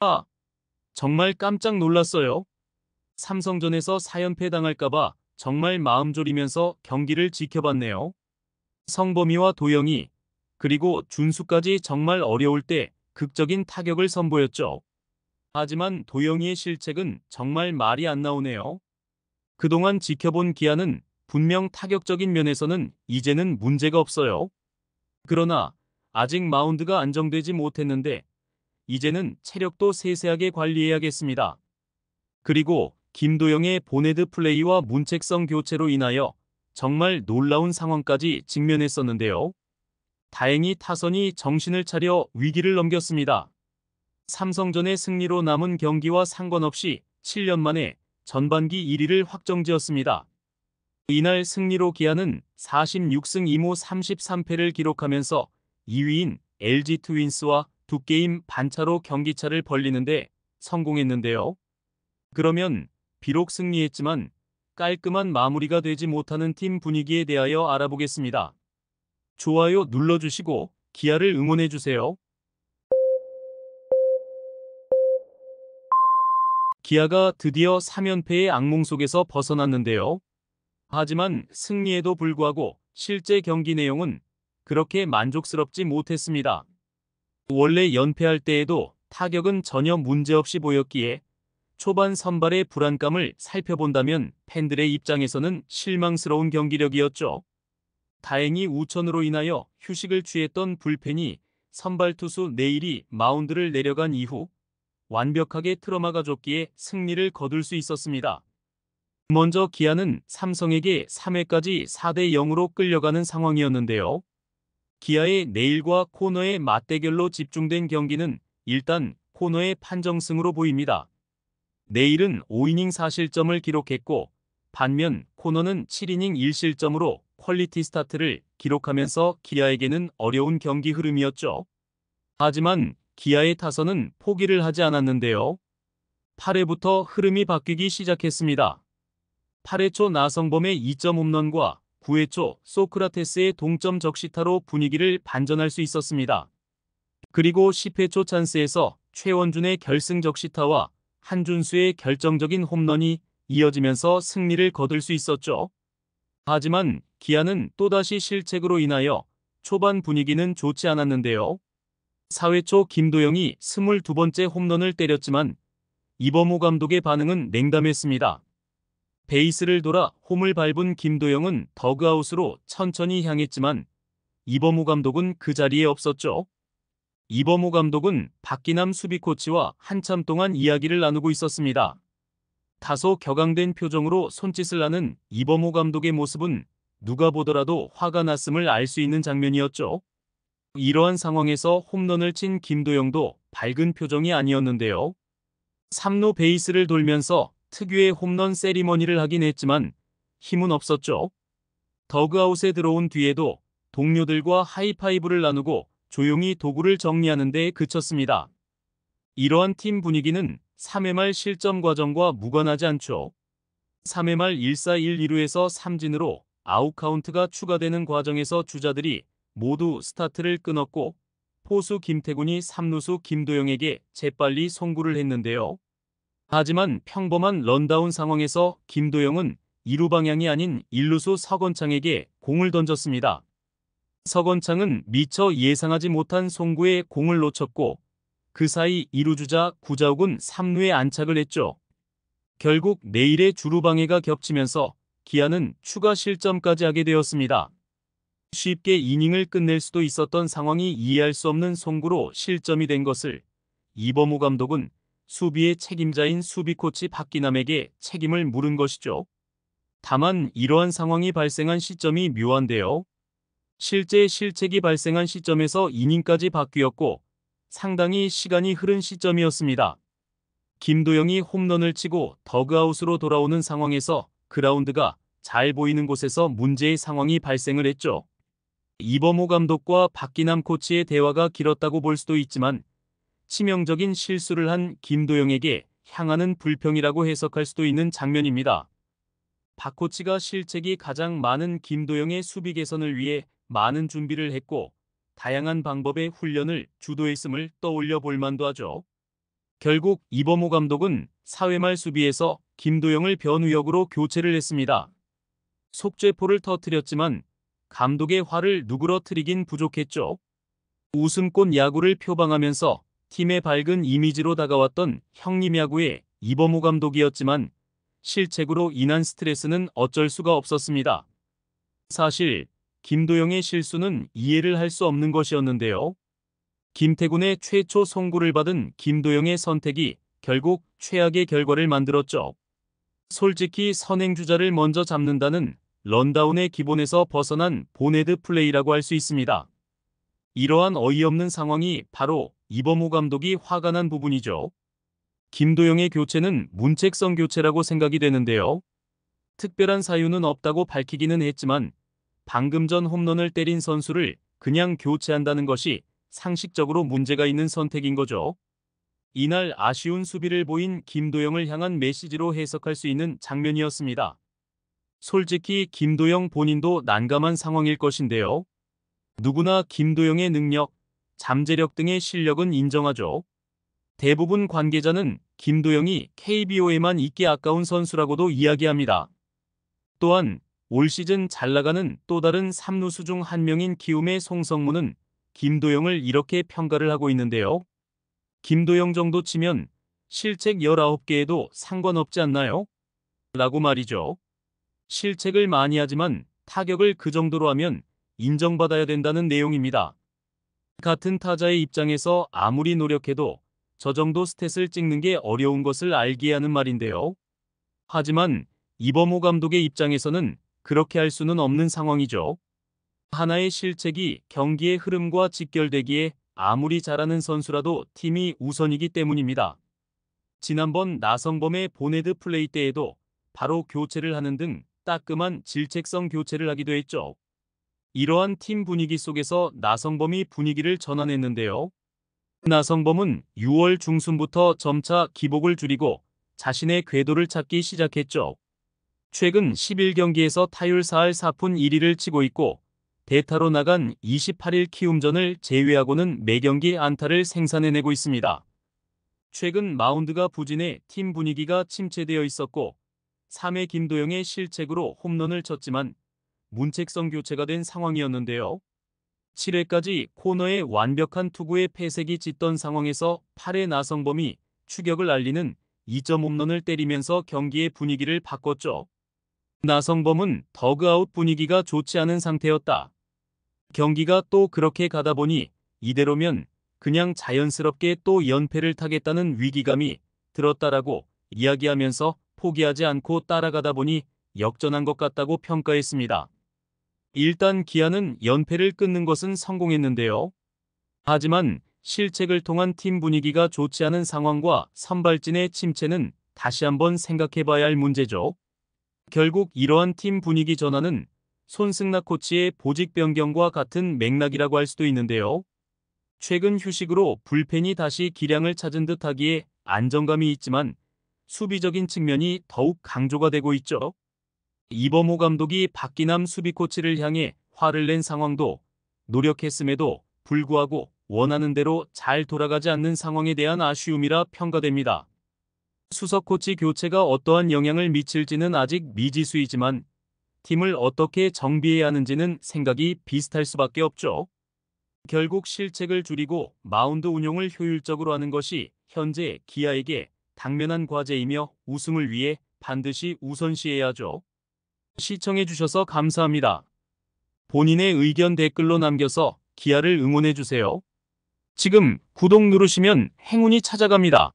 아, 정말 깜짝 놀랐어요. 삼성전에서 4연패 당할까봐 정말 마음 졸이면서 경기를 지켜봤네요. 성범이와 도영이, 그리고 준수까지 정말 어려울 때 극적인 타격을 선보였죠. 하지만 도영이의 실책은 정말 말이 안 나오네요. 그동안 지켜본 기아는 분명 타격적인 면에서는 이제는 문제가 없어요. 그러나 아직 마운드가 안정되지 못했는데 이제는 체력도 세세하게 관리해야겠습니다. 그리고 김도영의 보네드 플레이와 문책성 교체로 인하여 정말 놀라운 상황까지 직면했었는데요. 다행히 타선이 정신을 차려 위기를 넘겼습니다. 삼성전의 승리로 남은 경기와 상관없이 7년 만에 전반기 1위를 확정지었습니다. 이날 승리로 기아는 46승 2무 33패를 기록하면서 2위인 LG 트윈스와 2게임 반차로 경기차를 벌리는데 성공했는데요. 그러면 비록 승리했지만 깔끔한 마무리가 되지 못하는 팀 분위기에 대하여 알아보겠습니다. 좋아요 눌러주시고 기아를 응원해주세요. 기아가 드디어 3연패의 악몽 속에서 벗어났는데요. 하지만 승리에도 불구하고 실제 경기 내용은 그렇게 만족스럽지 못했습니다. 원래 연패할 때에도 타격은 전혀 문제없이 보였기에 초반 선발의 불안감을 살펴본다면 팬들의 입장에서는 실망스러운 경기력이었죠. 다행히 우천으로 인하여 휴식을 취했던 불펜이 선발 투수 네일이 마운드를 내려간 이후 완벽하게 틀어막아줬기에 승리를 거둘 수 있었습니다. 먼저 기아는 삼성에게 3회까지 4대 0으로 끌려가는 상황이었는데요. 기아의 네일과 코너의 맞대결로 집중된 경기는 일단 코너의 판정승으로 보입니다. 네일은 5이닝 4실점을 기록했고 반면 코너는 7이닝 1실점으로 퀄리티 스타트를 기록하면서 기아에게는 어려운 경기 흐름이었죠. 하지만 기아의 타선은 포기를 하지 않았는데요. 8회부터 흐름이 바뀌기 시작했습니다. 8회 초 나성범의 2점 홈런과 9회 초 소크라테스의 동점 적시타로 분위기를 반전할 수 있었습니다. 그리고 10회 초 찬스에서 최원준의 결승 적시타와 한준수의 결정적인 홈런이 이어지면서 승리를 거둘 수 있었죠. 하지만 기아는 또다시 실책으로 인하여 초반 분위기는 좋지 않았는데요. 4회 초 김도영이 22번째 홈런을 때렸지만 이범호 감독의 반응은 냉담했습니다. 베이스를 돌아 홈을 밟은 김도영은 더그아웃으로 천천히 향했지만 이범호 감독은 그 자리에 없었죠. 이범호 감독은 박기남 수비 코치와 한참 동안 이야기를 나누고 있었습니다. 다소 격앙된 표정으로 손짓을 하는 이범호 감독의 모습은 누가 보더라도 화가 났음을 알 수 있는 장면이었죠. 이러한 상황에서 홈런을 친 김도영도 밝은 표정이 아니었는데요. 3루 베이스를 돌면서 특유의 홈런 세리머니를 하긴 했지만 힘은 없었죠. 더그아웃에 들어온 뒤에도 동료들과 하이파이브를 나누고 조용히 도구를 정리하는 데 그쳤습니다. 이러한 팀 분위기는 3회 말 실점 과정과 무관하지 않죠. 3회 말 1사 1, 2루에서 삼진으로 아웃 카운트가 추가되는 과정에서 주자들이 모두 스타트를 끊었고 포수 김태군이 3루수 김도영에게 재빨리 송구를 했는데요. 하지만 평범한 런다운 상황에서 김도영은 2루 방향이 아닌 1루수 서건창에게 공을 던졌습니다. 서건창은 미처 예상하지 못한 송구에 공을 놓쳤고 그 사이 2루 주자 구자욱은 3루에 안착을 했죠. 결국 내일의 주루 방해가 겹치면서 기아는 추가 실점까지 하게 되었습니다. 쉽게 이닝을 끝낼 수도 있었던 상황이 이해할 수 없는 송구로 실점이 된 것을 이범호 감독은 수비의 책임자인 수비 코치 박기남에게 책임을 물은 것이죠. 다만 이러한 상황이 발생한 시점이 묘한데요. 실제 실책이 발생한 시점에서 이닝까지 바뀌었고 상당히 시간이 흐른 시점이었습니다. 김도영이 홈런을 치고 더그아웃으로 돌아오는 상황에서 그라운드가 잘 보이는 곳에서 문제의 상황이 발생을 했죠. 이범호 감독과 박기남 코치의 대화가 길었다고 볼 수도 있지만 치명적인 실수를 한 김도영에게 향하는 불평이라고 해석할 수도 있는 장면입니다. 박 코치가 실책이 가장 많은 김도영의 수비 개선을 위해 많은 준비를 했고 다양한 방법의 훈련을 주도했음을 떠올려 볼 만도 하죠. 결국 이범호 감독은 사회말 수비에서 김도영을 변우역으로 교체를 했습니다. 속죄포를 터뜨렸지만 감독의 화를 누그러뜨리긴 부족했죠. 우승권 야구를 표방하면서 팀의 밝은 이미지로 다가왔던 형님 야구의 이범호 감독이었지만 실책으로 인한 스트레스는 어쩔 수가 없었습니다. 사실 김도영의 실수는 이해를 할 수 없는 것이었는데요. 김태군의 최초 송구를 받은 김도영의 선택이 결국 최악의 결과를 만들었죠. 솔직히 선행주자를 먼저 잡는다는 런다운의 기본에서 벗어난 보네드 플레이라고 할 수 있습니다. 이러한 어이없는 상황이 바로 이범호 감독이 화가 난 부분이죠. 김도영의 교체는 문책성 교체라고 생각이 되는데요. 특별한 사유는 없다고 밝히기는 했지만 방금 전 홈런을 때린 선수를 그냥 교체한다는 것이 상식적으로 문제가 있는 선택인 거죠. 이날 아쉬운 수비를 보인 김도영을 향한 메시지로 해석할 수 있는 장면이었습니다. 솔직히 김도영 본인도 난감한 상황일 것인데요. 누구나 김도영의 능력, 잠재력 등의 실력은 인정하죠. 대부분 관계자는 김도영이 KBO에만 있기 아까운 선수라고도 이야기합니다. 또한 올 시즌 잘 나가는 또 다른 3루수 중 한 명인 키움의 송성문은 김도영을 이렇게 평가를 하고 있는데요. 김도영 정도 치면 실책 19개에도 상관없지 않나요? 라고 말이죠. 실책을 많이 하지만 타격을 그 정도로 하면 인정받아야 된다는 내용입니다. 같은 타자의 입장에서 아무리 노력해도 저 정도 스탯을 찍는 게 어려운 것을 알기에 하는 말인데요. 하지만 이범호 감독의 입장에서는 그렇게 할 수는 없는 상황이죠. 하나의 실책이 경기의 흐름과 직결되기에 아무리 잘하는 선수라도 팀이 우선이기 때문입니다. 지난번 나성범의 보네드 플레이 때에도 바로 교체를 하는 등 따끔한 질책성 교체를 하기도 했죠. 이러한 팀 분위기 속에서 나성범이 분위기를 전환했는데요. 나성범은 6월 중순부터 점차 기복을 줄이고 자신의 궤도를 찾기 시작했죠. 최근 11경기에서 타율 4할 4푼 1리를 치고 있고 대타로 나간 28일 키움전을 제외하고는 매경기 안타를 생산해내고 있습니다. 최근 마운드가 부진해 팀 분위기가 침체되어 있었고 3회 김도영의 실책으로 홈런을 쳤지만 문책성 교체가 된 상황이었는데요. 7회까지 코너의 완벽한 투구에 패색이 짙던 상황에서 8회 나성범이 추격을 알리는 2점 홈런을 때리면서 경기의 분위기를 바꿨죠. 나성범은 더그아웃 분위기가 좋지 않은 상태였다. 경기가 또 그렇게 가다 보니 이대로면 그냥 자연스럽게 또 연패를 타겠다는 위기감이 들었다라고 이야기하면서 포기하지 않고 따라가다 보니 역전한 것 같다고 평가했습니다. 일단 기아는 연패를 끊는 것은 성공했는데요. 하지만 실책을 통한 팀 분위기가 좋지 않은 상황과 선발진의 침체는 다시 한번 생각해봐야 할 문제죠. 결국 이러한 팀 분위기 전환은 손승락 코치의 보직 변경과 같은 맥락이라고 할 수도 있는데요. 최근 휴식으로 불펜이 다시 기량을 찾은 듯하기에 안정감이 있지만 수비적인 측면이 더욱 강조가 되고 있죠. 이범호 감독이 박기남 수비 코치를 향해 화를 낸 상황도 노력했음에도 불구하고 원하는 대로 잘 돌아가지 않는 상황에 대한 아쉬움이라 평가됩니다. 수석 코치 교체가 어떠한 영향을 미칠지는 아직 미지수이지만 팀을 어떻게 정비해야 하는지는 생각이 비슷할 수밖에 없죠. 결국 실책을 줄이고 마운드 운용을 효율적으로 하는 것이 현재 기아에게 당면한 과제이며 우승을 위해 반드시 우선시해야 하죠. 시청해주셔서 감사합니다. 본인의 의견 댓글로 남겨서 기아를 응원해주세요. 지금 구독 누르시면 행운이 찾아갑니다.